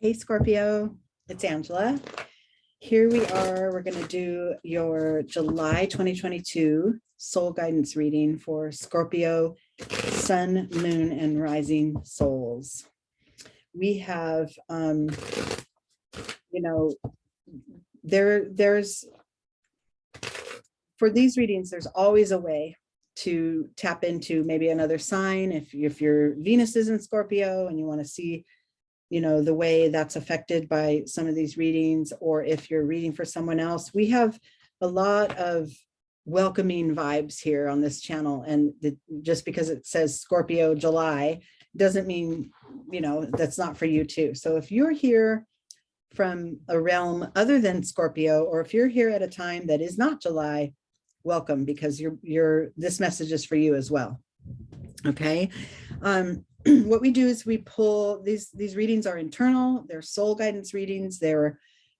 Hey, Scorpio, it's Angela. Here we are. We're going to do your July 2022 soul guidance reading for Scorpio, Sun, Moon, and Rising souls. We have, there's, for these readings, there's always a way to tap into maybe another sign. If your Venus is in Scorpio and you want to see the way that's affected by some of these readings, or if you're reading for someone else. We have a lot of welcoming vibes here on this channel. And just because it says Scorpio July doesn't mean, that's not for you too. So if you're here from a realm other than Scorpio, or if you're here at a time that is not July, welcome, because this message is for you as well. Okay. What we do is we pull these readings are internal. They're soul guidance readings. They're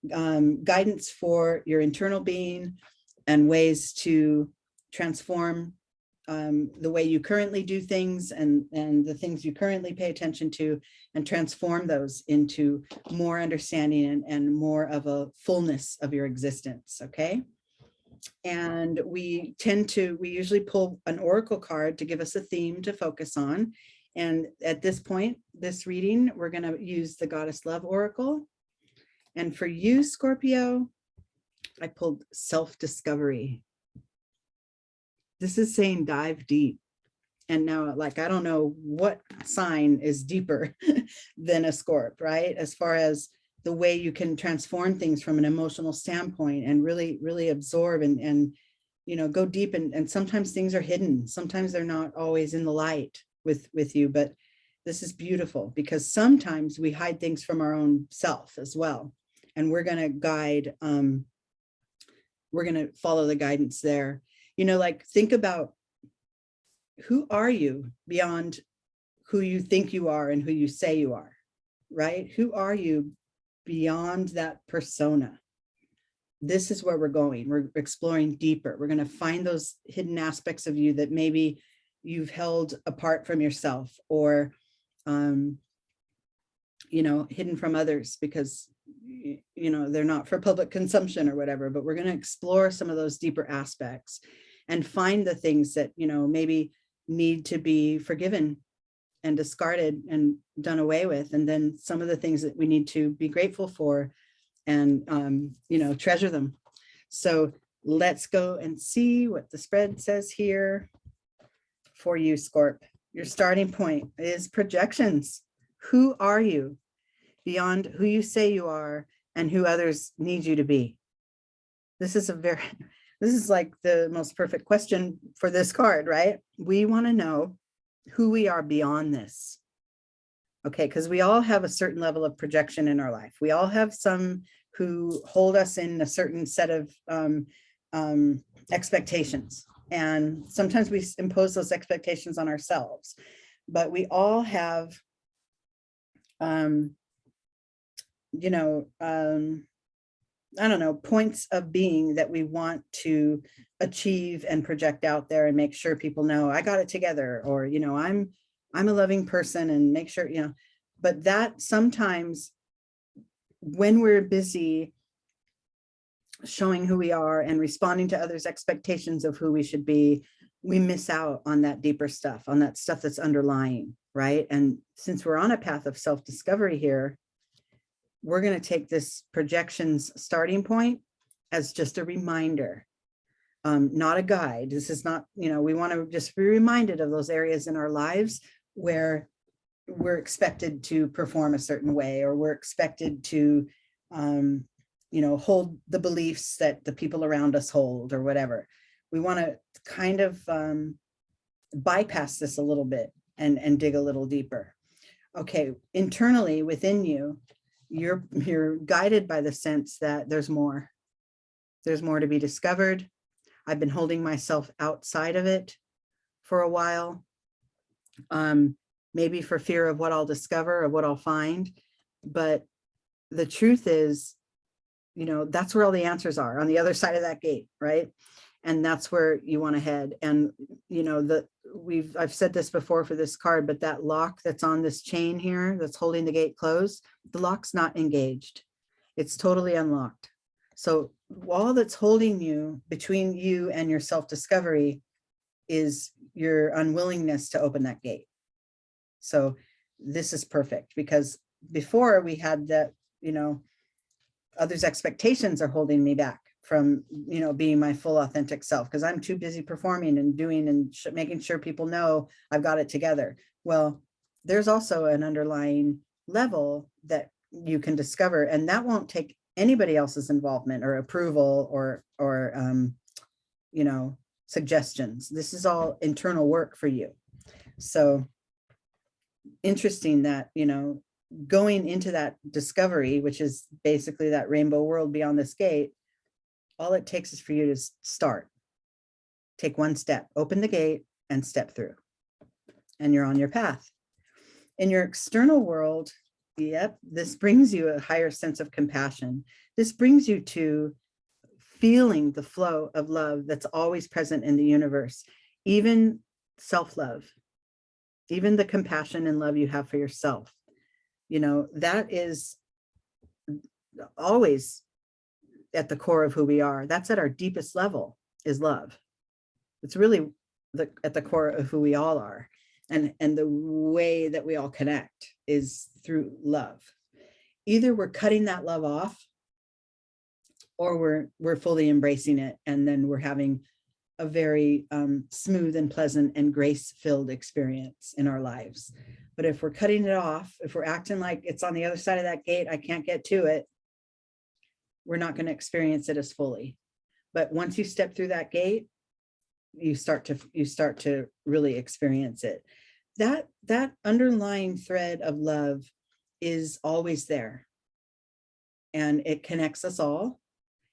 guidance for your internal being and ways to transform the way you currently do things and the things you currently pay attention to, and transform those into more understanding and more of a fullness of your existence. Okay. And we usually pull an oracle card to give us a theme to focus on. And at this point, this reading, we're going to use the Goddess Love Oracle. And for you, Scorpio, I pulled self-discovery. This is saying dive deep. And now, I don't know what sign is deeper than a Scorp, right? As far as the way you can transform things from an emotional standpoint and really, really absorb and go deep. And sometimes things are hidden. Sometimes they're not always in the light with you, but this is beautiful because sometimes we hide things from our own self as well. And we're going to guide, we're going to follow the guidance there. Think about, who are you beyond who you think you are and who you say you are, right? Who are you beyond that persona? This is where we're going. We're exploring deeper. We're going to find those hidden aspects of you that maybe you've held apart from yourself, or, hidden from others because, they're not for public consumption or whatever, but we're going to explore some of those deeper aspects and find the things that, maybe need to be forgiven and discarded and done away with. And then some of the things that we need to be grateful for and, treasure them. So let's go and see what the spread says here. For you, Scorp, your starting point is projections. Who are you beyond who you say you are and who others need you to be? This is like the most perfect question for this card, right? We want to know who we are beyond this. Okay, because we all have a certain level of projection in our life. We all have some who hold us in a certain set of expectations. And sometimes we impose those expectations on ourselves, but we all have, points of being that we want to achieve and project out there and make sure people know I got it together, or, I'm a loving person, and make sure, but that sometimes when we're busy showing who we are and responding to others' expectations of who we should be, we miss out on that deeper stuff, on that stuff that's underlying, right? And since we're on a path of self-discovery here, we're going to take this projections starting point as just a reminder, not a guide. This is not, we want to just be reminded of those areas in our lives where we're expected to perform a certain way, or we're expected to, hold the beliefs that the people around us hold, or whatever. We want to kind of bypass this a little bit and dig a little deeper. Okay, internally within you, you're guided by the sense that there's more. There's more to be discovered. I've been holding myself outside of it for a while, maybe for fear of what I'll discover or what I'll find. But the truth is, that's where all the answers are, on the other side of that gate, right? And that's where you want to head. And, you know, I've said this before for this card, but that lock that's on this chain here, that's holding the gate closed, the lock's not engaged. It's totally unlocked. So all that's holding you between you and your self-discovery is your unwillingness to open that gate. So this is perfect, because before we had that, you know, others' expectations are holding me back from, you know, being my full authentic self, because I'm too busy performing and doing and making sure people know I've got it together. Well, there's also an underlying level that you can discover, and that won't take anybody else's involvement or approval or you know, suggestions. This is all internal work for you. So interesting that, you know, going into that discovery, which is basically that rainbow world beyond this gate, all it takes is for you to start. Take one step, open the gate and step through, and you're on your path. In your external world, yep, this brings you a higher sense of compassion. This brings you to feeling the flow of love that's always present in the universe, even self-love, even the compassion and love you have for yourself. You know, that is always at the core of who we are. That's at our deepest level, is love. It's really at the core of who we all are. And the way that we all connect is through love. Either we're cutting that love off, or we're fully embracing it, and then we're having a very smooth and pleasant and grace-filled experience in our lives. But if we're cutting it off, if we're acting like it's on the other side of that gate, I can't get to it, we're not going to experience it as fully. But once you step through that gate, you start to really experience it. That underlying thread of love is always there, and it connects us all.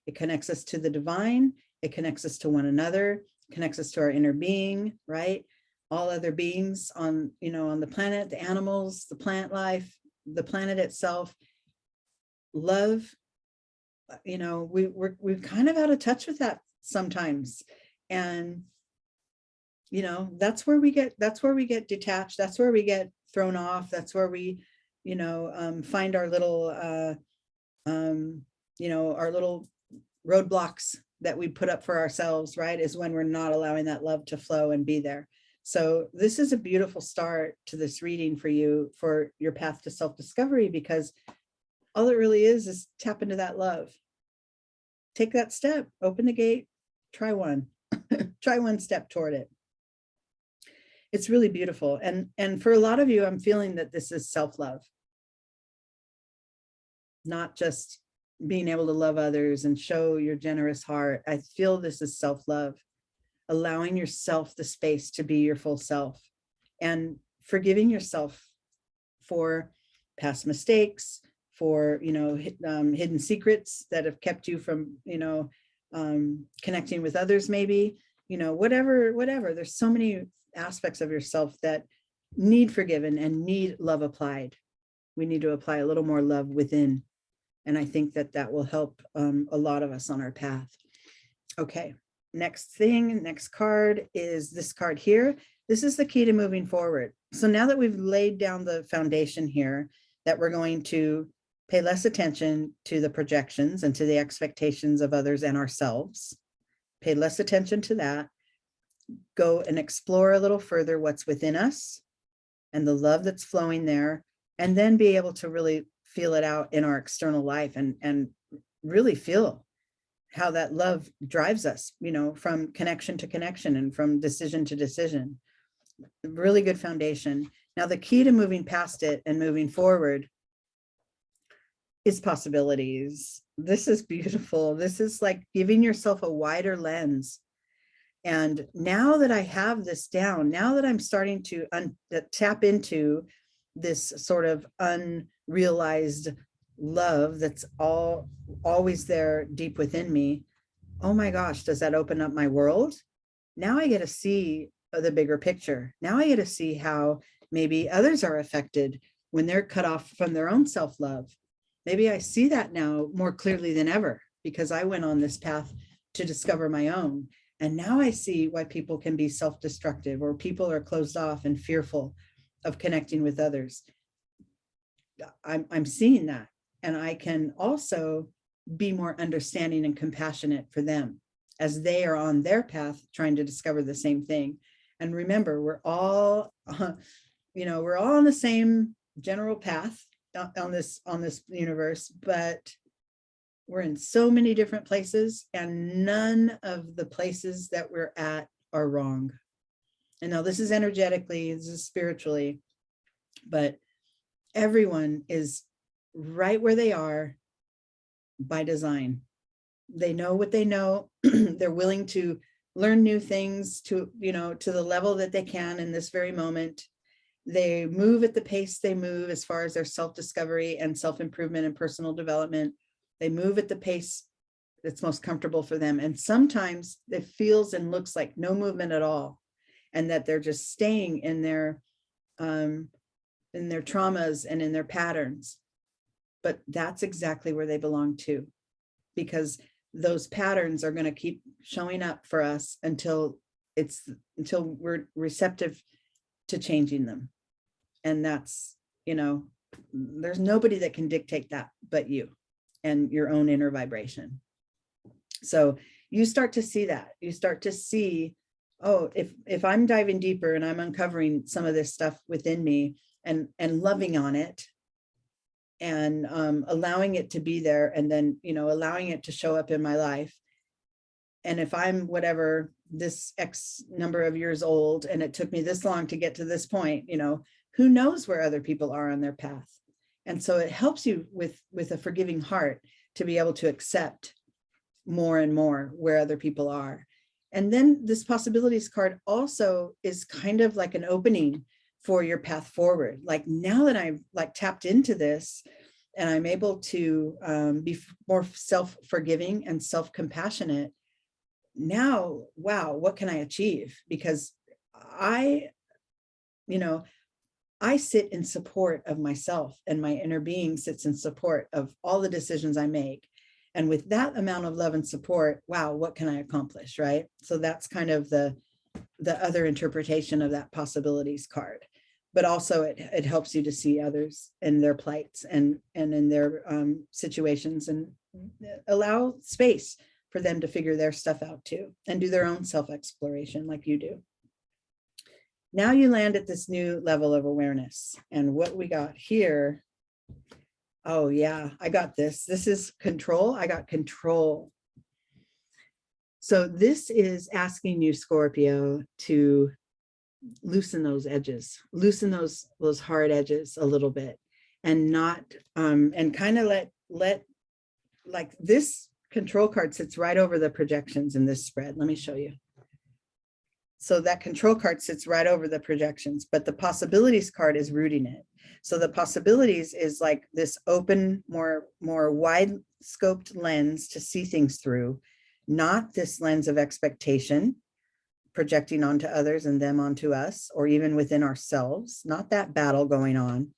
It connects us to the divine. It connects us to one another, connects us to our inner being, right? All other beings on, you know, on the planet, the animals, the plant life, the planet itself. Love, you know, we're kind of out of touch with that sometimes. And, you know, that's where we get detached. That's where we get thrown off. That's where we, you know, find our little, you know, our little roadblocks that we put up for ourselves, right? Is when we're not allowing that love to flow and be there. So this is a beautiful start to this reading for you, for your path to self-discovery, because all it really is tap into that love. Take that step, open the gate, try one, try one step toward it. It's really beautiful. And for a lot of you, I'm feeling that this is self-love, not just being able to love others and show your generous heart. I feel this is self-love, allowing yourself the space to be your full self, and forgiving yourself for past mistakes, for, you know, hidden secrets that have kept you from, you know, connecting with others, maybe, you know, whatever. There's so many aspects of yourself that need forgiven and need love applied. We need to apply a little more love within. And I think that will help a lot of us on our path. Okay, next card is this card here. This is the key to moving forward. So now that we've laid down the foundation here, that we're going to pay less attention to the projections and to the expectations of others and ourselves. Pay less attention to that. Go and explore a little further what's within us and the love that's flowing there, and then be able to really feel it out in our external life, and really feel how that love drives us, you know, from connection to connection and from decision to decision. Really good foundation. Now, the key to moving past it and moving forward is possibilities. This is beautiful. This is like giving yourself a wider lens. And now that I have this down, now that I'm starting to tap into this sort of unrealized love that's always there deep within me, oh my gosh, does that open up my world? Now I get to see the bigger picture. Now I get to see how maybe others are affected when they're cut off from their own self-love. Maybe I see that now more clearly than ever, because I went on this path to discover my own. And now I see why people can be self-destructive, or people are closed off and fearful of connecting with others. I'm seeing that. And I can also be more understanding and compassionate for them as they are on their path trying to discover the same thing. And remember, we're all, we're all on the same general path on this universe, but we're in so many different places, and none of the places that we're at are wrong. And now this is energetically, this is spiritually, but everyone is right where they are by design. They know what they know. They're willing to learn new things to the level that they can in this very moment. They move at the pace they move as far as their self-discovery and self-improvement and personal development. They move at the pace that's most comfortable for them. And sometimes it feels and looks like no movement at all, and that they're just staying in their traumas and in their patterns. But that's exactly where they belong to, because those patterns are going to keep showing up for us until we're receptive to changing them. And that's, there's nobody that can dictate that but you and your own inner vibration. So you start to see that. You start to see, oh, if I'm diving deeper and I'm uncovering some of this stuff within me and loving on it, and allowing it to be there, and then, allowing it to show up in my life. And if I'm whatever, this X number of years old, and it took me this long to get to this point, who knows where other people are on their path. And so it helps you with a forgiving heart to be able to accept more and more where other people are. And then this possibilities card also is kind of like an opening for your path forward. Like, now that I've tapped into this and I'm able to be more self-forgiving and self-compassionate, now, wow, what can I achieve? Because I sit in support of myself, and my inner being sits in support of all the decisions I make. And with that amount of love and support, wow, what can I accomplish, right? So that's kind of the other interpretation of that possibilities card. But also it helps you to see others and their plights and in their situations, and allow space for them to figure their stuff out too, and do their own self-exploration like you do. Now you land at this new level of awareness. And what we got here, oh yeah, I got this. This is control. I got control. So this is asking you, Scorpio, to loosen those edges, loosen those hard edges a little bit, and not and kind of let like this control card sits right over the projections in this spread. Let me show you. So that control card sits right over the projections, but the possibilities card is rooting it. So the possibilities is like this open, more wide scoped lens to see things through, not this lens of expectation, projecting onto others and them onto us, or even within ourselves, not that battle going on.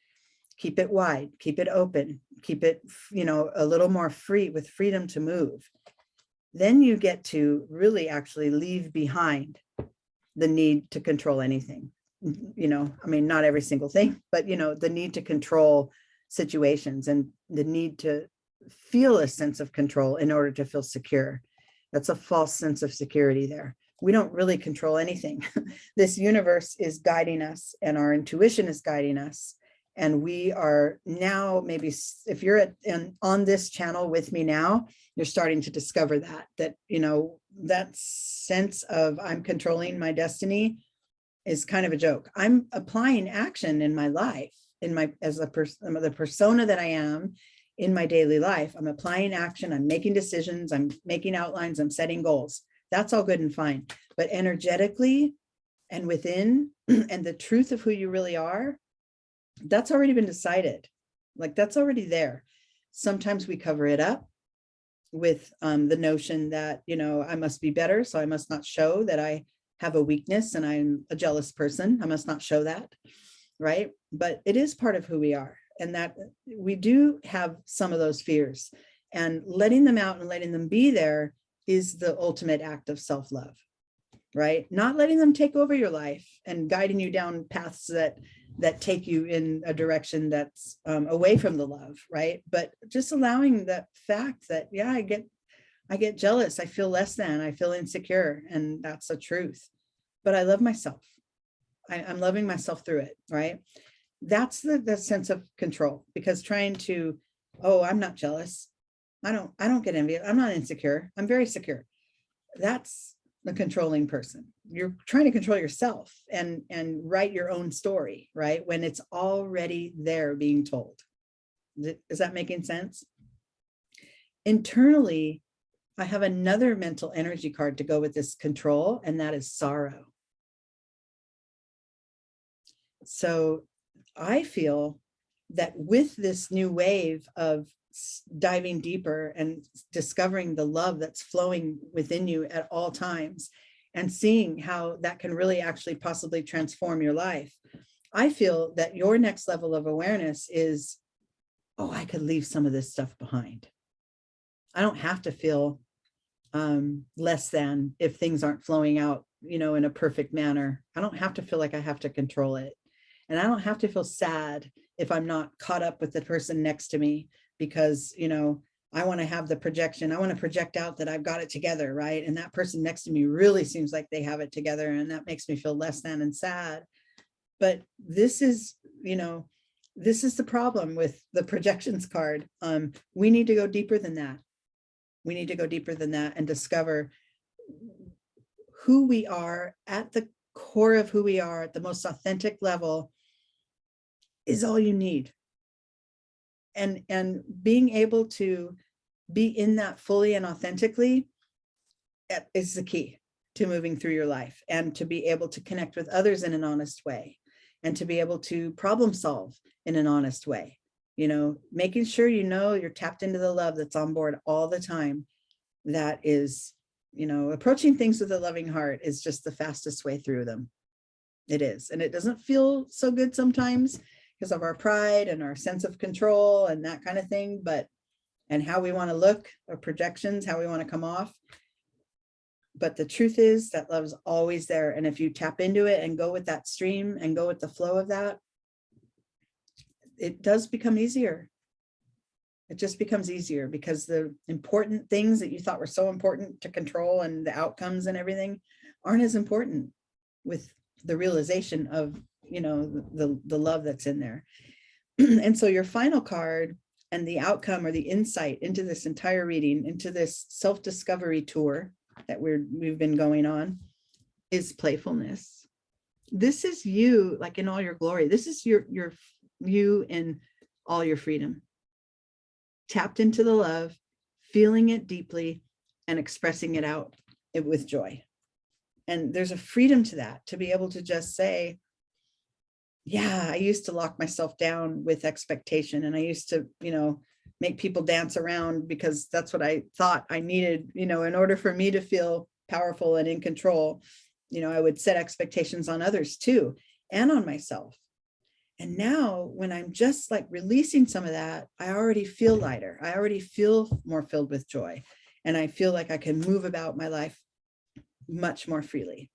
Keep it wide, keep it open, keep it, a little more free, with freedom to move. Then you get to really actually leave behind the need to control anything. Not every single thing, but, the need to control situations, and the need to feel a sense of control in order to feel secure. That's a false sense of security there. We don't really control anything. This universe is guiding us, and our intuition is guiding us. And we are now, maybe if you're on this channel with me now, you're starting to discover that that sense of I'm controlling my destiny is kind of a joke. I'm applying action in my life, the persona that I am in my daily life. I'm applying action. I'm making decisions. I'm making outlines. I'm setting goals. That's all good and fine. But energetically and within, and the truth of who you really are, that's already been decided. Like, that's already there. Sometimes we cover it up with the notion that, I must be better, so I must not show that I have a weakness and I'm a jealous person. I must not show that, right? But it is part of who we are, and that we do have some of those fears, and letting them out and letting them be there is the ultimate act of self-love. right? Not letting them take over your life and guiding you down paths that take you in a direction that's away from the love, right? But just allowing that fact that, yeah, I get jealous, I feel less than, I feel insecure, and that's the truth. But I love myself. I'm loving myself through it, right? That's the sense of control, because trying to, oh, I'm not jealous, I don't get envious, I'm not insecure, I'm very secure. That's the controlling person. You're trying to control yourself and write your own story, right? When it's already there being told. Is that making sense? Internally, I have another mental energy card to go with this control, and that is sorrow. So I feel that with this new wave of diving deeper and discovering the love that's flowing within you at all times, and seeing how that can really actually possibly transform your life, I feel that your next level of awareness is, oh, I could leave some of this stuff behind. I don't have to feel less than if things aren't flowing out, in a perfect manner. I don't have to feel like I have to control it. And I don't have to feel sad if I'm not caught up with the person next to me, because, I want to have the projection. I want to project out that I've got it together, right? And that person next to me really seems like they have it together, and that makes me feel less than and sad. But this is the problem with the projections card. We need to go deeper than that. We need to go deeper than that and discover who we are at the core of who we are at the most authentic level is all you need. And being able to be in that fully and authentically is the key to moving through your life, and to be able to connect with others in an honest way, and to be able to problem solve in an honest way. Making sure you're tapped into the love that's on board all the time. That is, approaching things with a loving heart is just the fastest way through them. It is. And it doesn't feel so good sometimes because of our pride and our sense of control and that kind of thing, and how we want to look, our projections, how we want to come off. But the truth is that love's always there. And if you tap into it and go with that stream and go with the flow of that, it does become easier. It just becomes easier, because the important things that you thought were so important to control, and the outcomes and everything, aren't as important with the realization of, the love that's in there. And so your final card and the outcome, or the insight into this entire reading, into this self-discovery tour that we've been going on, is playfulness. This is you, like in all your glory. This is you in all your freedom, tapped into the love, feeling it deeply, and expressing it out with joy. And there's a freedom to that, to be able to just say, yeah, I used to lock myself down with expectation, and I used to, make people dance around because that's what I thought I needed, in order for me to feel powerful and in control. I would set expectations on others too, and on myself. And now when I'm just like releasing some of that, I already feel lighter. I already feel more filled with joy. And I feel like I can move about my life much more freely.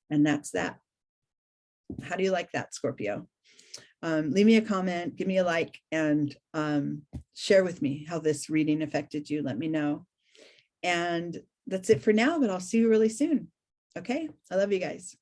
And that's that. How do you like that, Scorpio? Leave me a comment, give me a like, and share with me how this reading affected you. Let me know. And that's it for now, but I'll see you really soon. Okay. I love you guys.